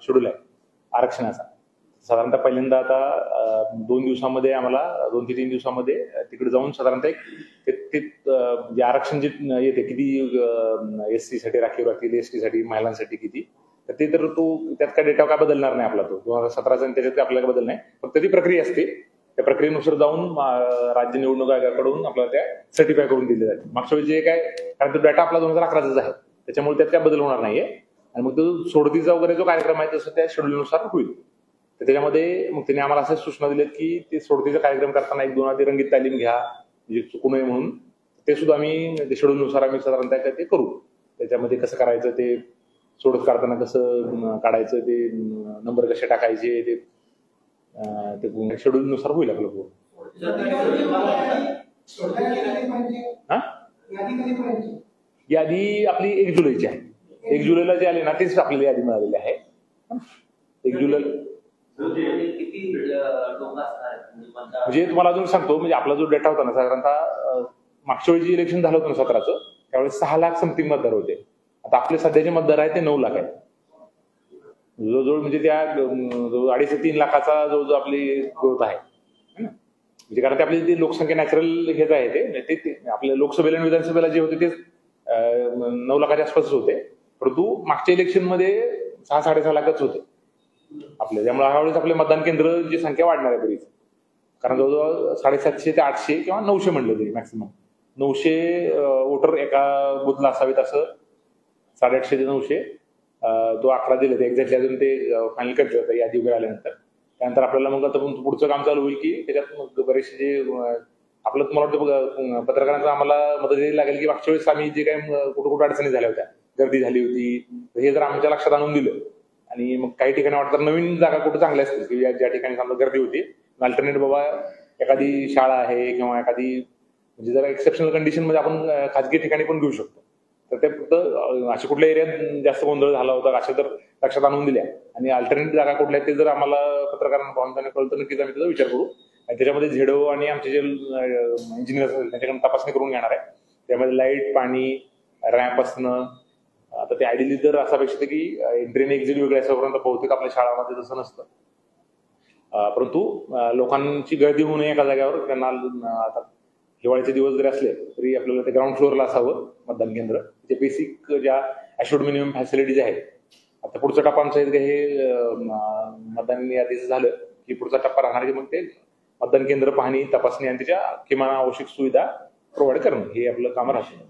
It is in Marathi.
शेड्यूल आहे आरक्षणाचा. साधारणतः पहिल्यांदा आता 2 दिवसामध्ये आम्हाला 2 ते 3 दिवसामध्ये तिकडे जाऊन साधारणतः जे आरक्षण जे येते किती SC साठी राखीव राहतील, ST साठी महिलांसाठी किती, तर ते तर त्यात काय डेटा काय बदलणार नाही आपला, तो 2017चा आणि त्याच्यात आपल्याला बदल नाही, फक्त ती प्रक्रिया असते. त्या प्रक्रियेनुसार जाऊन राज्य निवडणूक आयोगाकडून आपल्याला त्या सर्टिफाय करून दिले जाते. मागच्या वेळी जे काय, कारण तो डेटा आपला 2011चाच आहे, त्याच्यामुळे त्यात काय बदल होणार नाहीये. आणि मग तो सोडतीचा वगैरे जो कार्यक्रम आहे तसं त्या शेड्यूलनुसार होईल. तर त्याच्यामध्ये मग त्यांनी आम्हाला अशा सूचना दिल्यात की ते सोडतीचा कार्यक्रम करताना 1-2 आधी रंगीत तालीम घ्या, म्हणजे चुकू नये म्हणून. ते सुद्धा आम्ही शेड्यूलनुसार आम्ही साधारणतः ते करू. त्याच्यामध्ये कसं करायचं, ते सोडत काढताना कसं काढायचं, ते नंबर कसे टाकायचे, ते शेड्यूलनुसार होईल आपलं पूर्ण. यादी आपली 1 जुलैची आहे. 1 जुलैला जे आले ना तेच आपल्याला यादी मिळालेली आहे. 1 जुलैला म्हणजे तुम्हाला अजून सांगतो, म्हणजे आपला जो डेटा होता ना, साधारणतः मागच्या वेळी जे इलेक्शन झालं होतं ना 17चं, त्यावेळेस 6 लाख समथिंग मतदार होते. आता आपले सध्याचे मतदार आहे ते 9 लाख आहेत. जवळजवळ म्हणजे त्या 2.5 ते 3 लाखाचा जो आपली ग्रोथ आहे, म्हणजे कारण ते आपली जी लोकसंख्या नॅचरल हेच आहे, ते आपल्या लोकसभेला आणि विधानसभेला जे होते ते 9 लाखाच्या आसपासच होते. परंतु मागच्या इलेक्शन मध्ये 6-6.5 लाखच होते आपले. त्यामुळे ह्यावेळेस आपले मतदान केंद्राची संख्या वाढणार आहे बरीच, कारण जवळजवळ 750 ते 800 किंवा 900 म्हणलं तरी मॅक्सिमम 900 वोटर एका बुथला असावेत, असं 850 ते 900 तो आकडा दिले ते एक्झॅक्टली अजून ते फायनल करते होतं यादी वगैरे आल्यानंतर. त्यानंतर आपल्याला मग आता पुढचं काम चालू होईल की त्याच्यात मग बरेचसे जे आपलं मला वाटतं पत्रकारांचा आम्हाला मदत द्यायला लागेल की मागच्या वेळेस आम्ही जे काही कुठं अडचणी झाल्या होत्या, गर्दी झाली होती, हे जर आमच्या लक्षात आणून दिलं आणि मग काही ठिकाणी वाटतं नवीन जागा कुठं चांगल्या असतील की ज्या ठिकाणी समजा गर्दी होती, अल्टरनेट बाबा एखादी शाळा आहे किंवा एखादी म्हणजे जरा एक्सेप्शनल कंडिशन मध्ये आपण खाजगी ठिकाणी पण घेऊ शकतो. तर ते फक्त अशा कुठल्या एरियात जास्त गोंधळ झाला होता अशा तर लक्षात आणून दिल्या, आणि अल्टरनेट जागा कुठल्या ते जर आम्हाला पत्रकारांना पाहून कळलं तर नक्कीच आम्ही त्याचा विचार करू. आणि त्याच्यामध्ये झेडो आणि आमचे जे इंजिनियर असतील त्यांच्याकडून तपासणी करून घेणार आहे. त्यामध्ये लाईट, पाणी, रॅम्प असणं. आता ते आयडियली तर असं अपेक्षित की एंट्री आणि एक्झिट वेगळे असापर्यंत बहुतेक आपल्या शाळांमध्ये तसं नसतं. परंतु लोकांची गर्दी होऊ नये एका जागेवर. त्यांना आता हिवाळ्याचे दिवस जरी असले तरी आपल्याला ते ग्राउंड फ्लोअरला असावं मतदान केंद्र. ते बेसिक ज्या ॲश्युर्ड मिनिमम फॅसिलिटीज आहेत. आता पुढचा टप्पा आमचा हे मतदान यादीचं झालं की पुढचा टप्पा राहणार की मग ते मतदान केंद्र पाहणी, तपासणी आणि त्याच्या किमान आवश्यक सुविधा प्रोव्हाइड करणं हे आपलं काम राहतं.